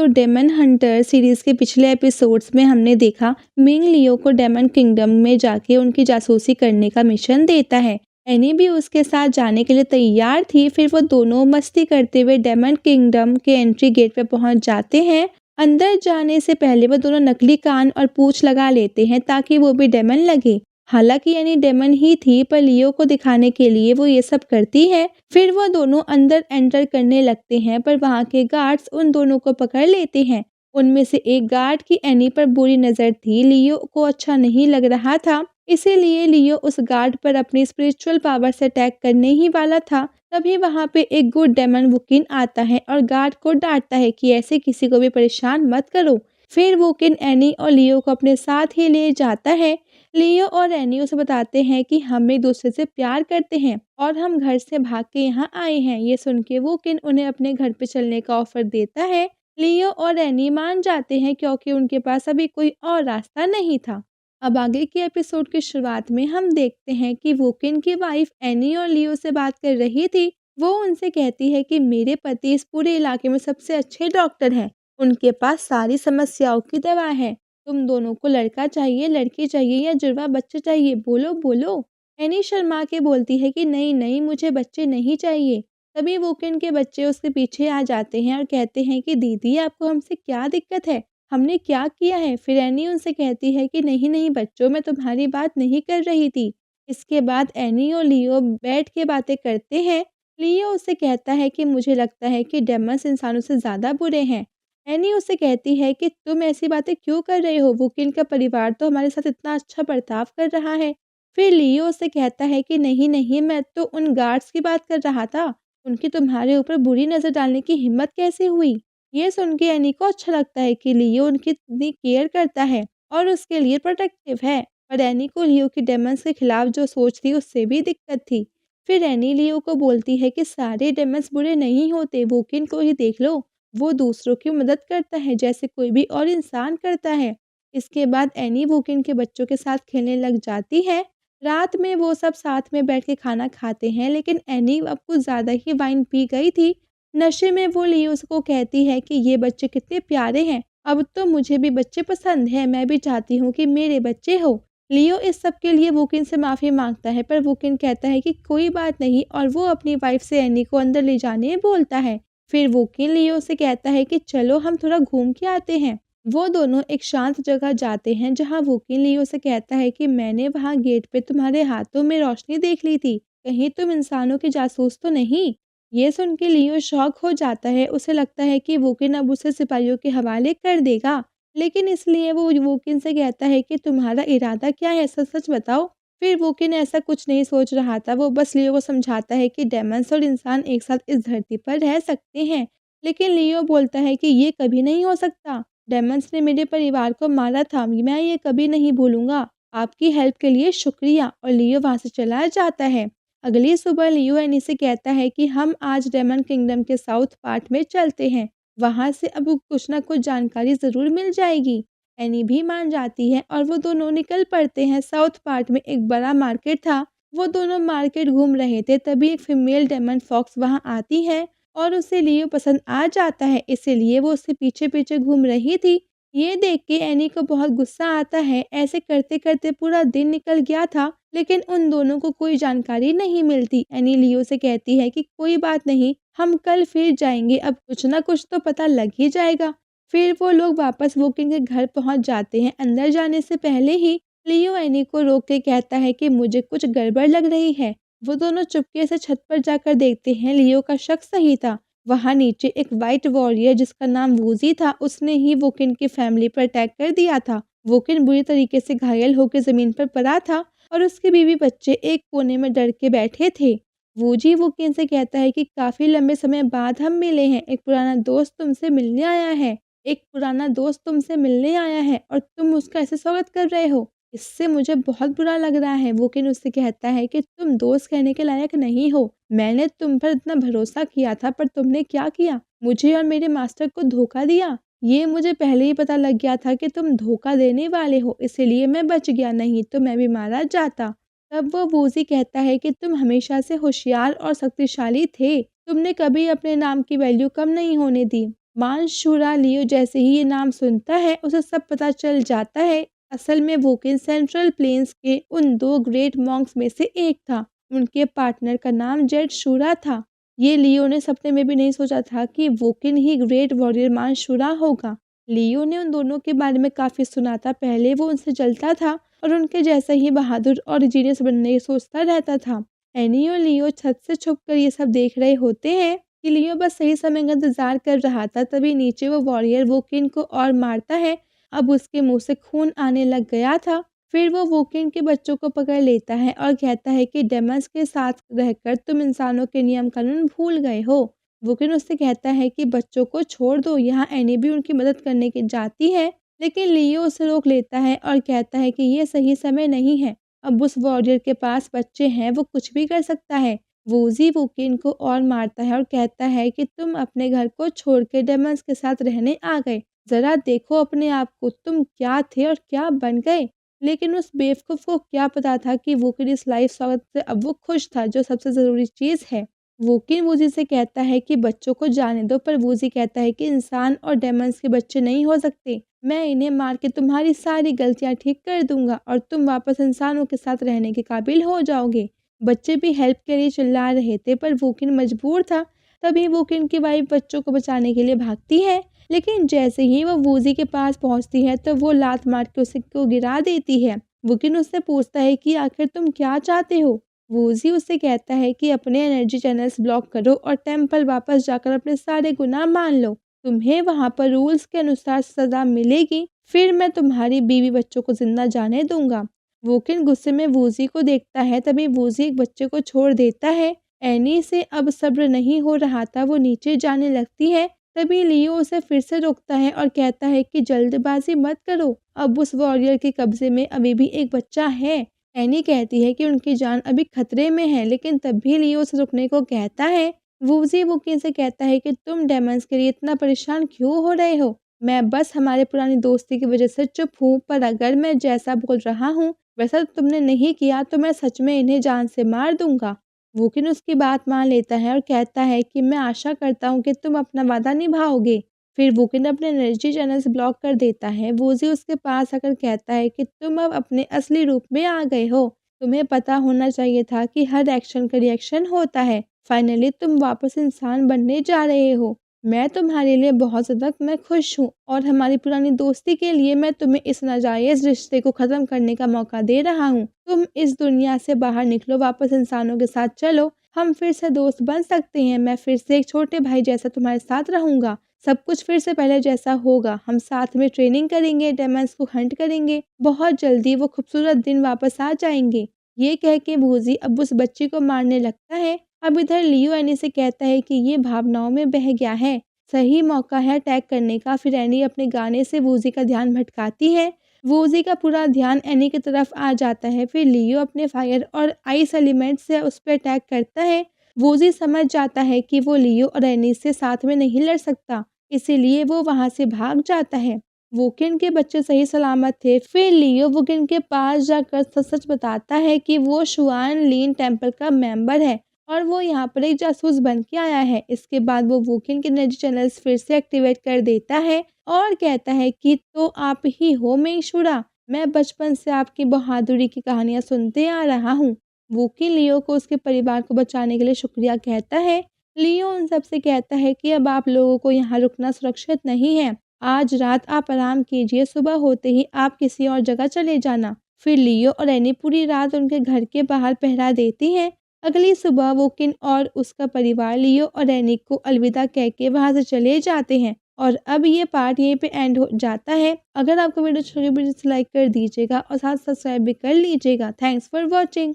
Daemon Hunter series के पिछले episodes में हमने देखा मिंग लियो को डेमन किंगडम में जाके उनकी जासूसी करने का मिशन देता है। एनी भी उसके साथ जाने के लिए तैयार थी। फिर वो दोनों मस्ती करते हुए डेमन किंगडम के एंट्री गेट पे पहुंच जाते हैं। अंदर जाने से पहले वो दोनों नकली कान और पूंछ लगा लेते हैं ताकि वो भी डेमन लगे। हालांकि एनी डेमन ही थी, पर लियो को दिखाने के लिए वो ये सब करती है। फिर वो दोनों अंदर एंटर करने लगते हैं, पर वहाँ के गार्ड्स उन दोनों को पकड़ लेते हैं। उनमें से एक गार्ड की एनी पर बुरी नज़र थी। लियो को अच्छा नहीं लग रहा था, इसीलिए लियो उस गार्ड पर अपनी स्पिरिचुअल पावर से अटैक करने ही वाला था। तभी वहाँ पे एक गुड डेमन वुकिन आता है और गार्ड को डांटता है कि ऐसे किसी को भी परेशान मत करो। फिर वुकिन एनी और लियो को अपने साथ ही ले जाता है। लियो और एनी उसे बताते हैं कि हम एक दूसरे से प्यार करते हैं और हम घर से भाग के यहाँ आए हैं। ये सुन के वुकिन उन्हें अपने घर पे चलने का ऑफर देता है। लियो और एनी मान जाते हैं क्योंकि उनके पास अभी कोई और रास्ता नहीं था। अब आगे के एपिसोड की शुरुआत में हम देखते हैं कि वुकिन की वाइफ एनी और लियो से बात कर रही थी। वो उनसे कहती है कि मेरे पति इस पूरे इलाके में सबसे अच्छे डॉक्टर हैं, उनके पास सारी समस्याओं की दवा है। तुम दोनों को लड़का चाहिए, लड़की चाहिए या जुड़वा बच्चा चाहिए, बोलो बोलो। एनी शर्मा के बोलती है कि नहीं नहीं, मुझे बच्चे नहीं चाहिए। तभी वुकिन के बच्चे उसके पीछे आ जाते हैं और कहते हैं कि दीदी आपको हमसे क्या दिक्कत है, हमने क्या किया है। फिर एनी उनसे कहती है कि नहीं नहीं बच्चों, मैं तुम्हारी बात नहीं कर रही थी। इसके बाद एनी और लियो बैठ के बातें करते हैं। लियो उससे कहता है कि मुझे लगता है कि डेमन्स इंसानों से ज़्यादा बुरे हैं। एनी उससे कहती है कि तुम ऐसी बातें क्यों कर रहे हो, वुकिन का परिवार तो हमारे साथ इतना अच्छा बर्ताव कर रहा है। फिर लियो उससे कहता है कि नहीं नहीं, मैं तो उन गार्ड्स की बात कर रहा था, उनकी तुम्हारे ऊपर बुरी नज़र डालने की हिम्मत कैसे हुई। ये सुन के एनी को अच्छा लगता है कि लियो उनकी इतनी केयर करता है और उसके लिए प्रोटेक्टिव है। पर एनी को लियो की डेमन्स के खिलाफ जो सोच थी उससे भी दिक्कत थी। फिर एनी लियो को बोलती है कि सारे डेमन्स बुरे नहीं होते, वुकिन को ही देख लो, वो दूसरों की मदद करता है जैसे कोई भी और इंसान करता है। इसके बाद एनी वुकिन के बच्चों के साथ खेलने लग जाती है। रात में वो सब साथ में बैठ के खाना खाते हैं, लेकिन एनी अब कुछ ज़्यादा ही वाइन पी गई थी। नशे में वो लियो को कहती है कि ये बच्चे कितने प्यारे हैं, अब तो मुझे भी बच्चे पसंद हैं, मैं भी चाहती हूँ कि मेरे बच्चे हो। लियो इस सब के लिए वुकिन से माफ़ी मांगता है, पर वुकिन कहता है कि कोई बात नहीं और वो अपनी वाइफ से एनी को अंदर ले जाने बोलता है। फिर वुकिन लियो से कहता है कि चलो हम थोड़ा घूम के आते हैं। वो दोनों एक शांत जगह जाते हैं जहाँ वुकिन लियो से कहता है कि मैंने वहाँ गेट पे तुम्हारे हाथों में रोशनी देख ली थी, कहीं तुम इंसानों के जासूस तो नहीं। ये सुन के लियो शॉक हो जाता है, उसे लगता है कि वुकिन अब उसे सिपाहियों के हवाले कर देगा। लेकिन इसलिए वो वुकिन से कहता है कि तुम्हारा इरादा क्या है, सच सच बताओ। फिर वुकिन ऐसा कुछ नहीं सोच रहा था, वो बस लियो को समझाता है कि डेमन्स और इंसान एक साथ इस धरती पर रह सकते हैं। लेकिन लियो बोलता है कि ये कभी नहीं हो सकता, डेमन्स ने मेरे परिवार को मारा था, मैं ये कभी नहीं भूलूंगा, आपकी हेल्प के लिए शुक्रिया। और लियो वहाँ से चला जाता है। अगली सुबह लियो एनी से कहता है कि हम आज डेमन किंगडम के साउथ पार्ट में चलते हैं, वहाँ से अब कुछ ना कुछ जानकारी ज़रूर मिल जाएगी। एनी भी मान जाती है और वो दोनों निकल पड़ते हैं। साउथ पार्ट में एक बड़ा मार्केट था, वो दोनों मार्केट घूम रहे थे, तभी एक फीमेल डेमन फॉक्स वहाँ आती है और उसे लियो पसंद आ जाता है, इसीलिए वो उससे पीछे पीछे घूम रही थी। ये देख के एनी को बहुत गुस्सा आता है। ऐसे करते करते पूरा दिन निकल गया था, लेकिन उन दोनों को कोई जानकारी नहीं मिलती। एनी लियो से कहती है कि कोई बात नहीं, हम कल फिर जाएंगे, अब कुछ ना कुछ तो पता लग ही जाएगा। फिर वो लोग वापस वुकिन के घर पहुंच जाते हैं। अंदर जाने से पहले ही लियो एनी को रोक के कहता है कि मुझे कुछ गड़बड़ लग रही है। वो दोनों चुपके से छत पर जाकर देखते हैं। लियो का शक सही था, वहाँ नीचे एक वाइट वॉरियर जिसका नाम वूजी था, उसने ही वुकिन की फैमिली पर अटैक कर दिया था। वुकिन बुरी तरीके से घायल होकर जमीन पर पड़ा था और उसके बीवी बच्चे एक कोने में डर के बैठे थे। वूजी वुकिन से कहता है कि काफी लंबे समय बाद हम मिले हैं, एक पुराना दोस्त तुमसे मिलने आया है, एक पुराना दोस्त तुमसे मिलने आया है और तुम उसका ऐसे स्वागत कर रहे हो, इससे मुझे बहुत बुरा लग रहा है। वुकिन उससे कहता है कि तुम दोस्त कहने के लायक नहीं हो, मैंने तुम पर इतना भरोसा किया था, पर तुमने क्या किया, मुझे और मेरे मास्टर को धोखा दिया। ये मुझे पहले ही पता लग गया था कि तुम धोखा देने वाले हो, इसीलिए मैं बच गया, नहीं तो मैं भी मारा जाता। तब वो वूजी कहता है कि तुम हमेशा से होशियार और शक्तिशाली थे, तुमने कभी अपने नाम की वैल्यू कम नहीं होने दी। मानशूरा लियो जैसे ही ये नाम सुनता है उसे सब पता चल जाता है। असल में वोकिन सेंट्रल प्लेन्स के उन 2 ग्रेट मॉन्क्स में से एक था। उनके पार्टनर का नाम जेड शूरा था। ये लियो ने सपने में भी नहीं सोचा था कि वोकिन ही ग्रेट वॉरियर मानशूरा होगा। लियो ने उन दोनों के बारे में काफ़ी सुना था। पहले वो उनसे जलता था और उनके जैसा ही बहादुर और जीनियस बनने की सोचता रहता था। एनी और लियो छत से छुपकर ये सब देख रहे होते हैं कि लियो बस सही समय का इंतजार कर रहा था। तभी नीचे वो वॉरियर वोकिन को और मारता है। अब उसके मुंह से खून आने लग गया था। फिर वो वोकिन के बच्चों को पकड़ लेता है और कहता है कि डेमन्स के साथ रहकर तुम इंसानों के नियम कानून भूल गए हो। वोकिन उससे कहता है कि बच्चों को छोड़ दो। यहाँ एनी भी उनकी मदद करने की जाती है, लेकिन लियो उसे रोक लेता है और कहता है कि ये सही समय नहीं है। अब उस वॉरियर के पास बच्चे हैं, वो कुछ भी कर सकता है। वूजी वोकिन को और मारता है और कहता है कि तुम अपने घर को छोड़ के डेमन्स के साथ रहने आ गए। जरा देखो अपने आप को, तुम क्या थे और क्या बन गए। लेकिन उस बेवकूफ़ को क्या पता था कि वोकिन इस लाइफ स्वागत से अब वो खुश था, जो सबसे ज़रूरी चीज़ है। वोकिन वूजी से कहता है कि बच्चों को जाने दो, पर वूजी कहता है कि इंसान और डेमन्स के बच्चे नहीं हो सकते। मैं इन्हें मार के तुम्हारी सारी गलतियाँ ठीक कर दूंगा और तुम वापस इंसानों के साथ रहने के काबिल हो जाओगे। बच्चे भी हेल्प के लिए चिल्ला रहे थे, पर वोकिन मजबूर था। तभी वोकिन की वाइफ बच्चों को बचाने के लिए भागती है, लेकिन जैसे ही वो वूजी के पास पहुंचती है तो वो लात मार के उसे को गिरा देती है। वोकिन उससे पूछता है कि आखिर तुम क्या चाहते हो। वूजी उससे कहता है कि अपने एनर्जी चैनल्स ब्लॉक करो और टेम्पल वापस जाकर अपने सारे गुनाह मान लो। तुम्हें वहाँ पर रूल्स के अनुसार सजा मिलेगी, फिर मैं तुम्हारी बीवी बच्चों को जिंदा जाने दूंगा। वोकिन गुस्से में वूजी को देखता है। तभी वूजी एक बच्चे को छोड़ देता है। एनी से अब सब्र नहीं हो रहा था, वो नीचे जाने लगती है। तभी लियो उसे फिर से रोकता है और कहता है कि जल्दबाजी मत करो, अब उस वॉरियर के कब्जे में अभी भी एक बच्चा है। एनी कहती है कि उनकी जान अभी खतरे में है, लेकिन तब भी लियो उसे रुकने को कहता है। वूजी वोकिन से कहता है कि तुम डेमंस के लिए इतना परेशान क्यों हो रहे हो। मैं बस हमारे पुरानी दोस्ती की वजह से चुप हूँ, पर अगर मैं जैसा बोल रहा हूँ वैसा तुमने नहीं किया तो मैं सच में इन्हें जान से मार दूंगा। वोकिन उसकी बात मान लेता है और कहता है कि मैं आशा करता हूँ कि तुम अपना वादा निभाओगे। फिर वोकिन अपने एनर्जी चैनल्स ब्लॉक कर देता है। वूजी उसके पास आकर कहता है कि तुम अब अपने असली रूप में आ गए हो। तुम्हें पता होना चाहिए था कि हर एक्शन का रिएक्शन होता है। फाइनली तुम वापस इंसान बनने जा रहे हो। मैं तुम्हारे लिए बहुत ज़्यादा मैं खुश हूँ और हमारी पुरानी दोस्ती के लिए मैं तुम्हें इस नाजायज़ रिश्ते को ख़त्म करने का मौका दे रहा हूँ। तुम इस दुनिया से बाहर निकलो, वापस इंसानों के साथ चलो, हम फिर से दोस्त बन सकते हैं। मैं फिर से एक छोटे भाई जैसा तुम्हारे साथ रहूँगा। सब कुछ फिर से पहले जैसा होगा। हम साथ में ट्रेनिंग करेंगे, डेमन्स को हंट करेंगे। बहुत जल्दी वो खूबसूरत दिन वापस आ जाएंगे। ये कह के वूजी अब उस बच्ची को मारने लगता है। अब इधर लियो एनी से कहता है कि ये भावनाओं में बह गया है, सही मौका है अटैक करने का। फिर एनी अपने गाने से वूजी का ध्यान भटकाती है। वूजी का पूरा ध्यान एनी की तरफ आ जाता है। फिर लियो अपने फायर और आइस एलिमेंट से उस पर अटैक करता है। वूजी समझ जाता है कि वो लियो और एनी से साथ में नहीं लड़ सकता, इसीलिए वो वहां से भाग जाता है। वोकिन के बच्चे सही सलामत थे। फिर लियो वोकिन के पास जाकर सच सच बताता है कि वो शुआन लीन टेम्पल का मेंबर है और वो यहाँ पर एक जासूस बन के आया है। इसके बाद वो वोकिन के एनर्जी चैनल्स फिर से एक्टिवेट कर देता है और कहता है कि तो आप ही हो मेंगशूरा, मैं बचपन से आपकी बहादुरी की कहानियां सुनते आ रहा हूँ। वोकिन लियो को उसके परिवार को बचाने के लिए शुक्रिया कहता है। लियो उन सबसे कहता है कि अब आप लोगों को यहाँ रुकना सुरक्षित नहीं है। आज रात आप आराम कीजिए, सुबह होते ही आप किसी और जगह चले जाना। फिर लियो और एनी पूरी रात उनके घर के बाहर पहरा देती हैं। अगली सुबह वोकिन और उसका परिवार लियो और एनी को अलविदा कह के वहाँ से चले जाते हैं। और अब ये पार्ट यहीं पे एंड हो जाता है। अगर आपको वीडियो अच्छी लगी, वीडियो लाइक कर दीजिएगा और साथ सब्सक्राइब भी कर लीजिएगा। Thanks for watching.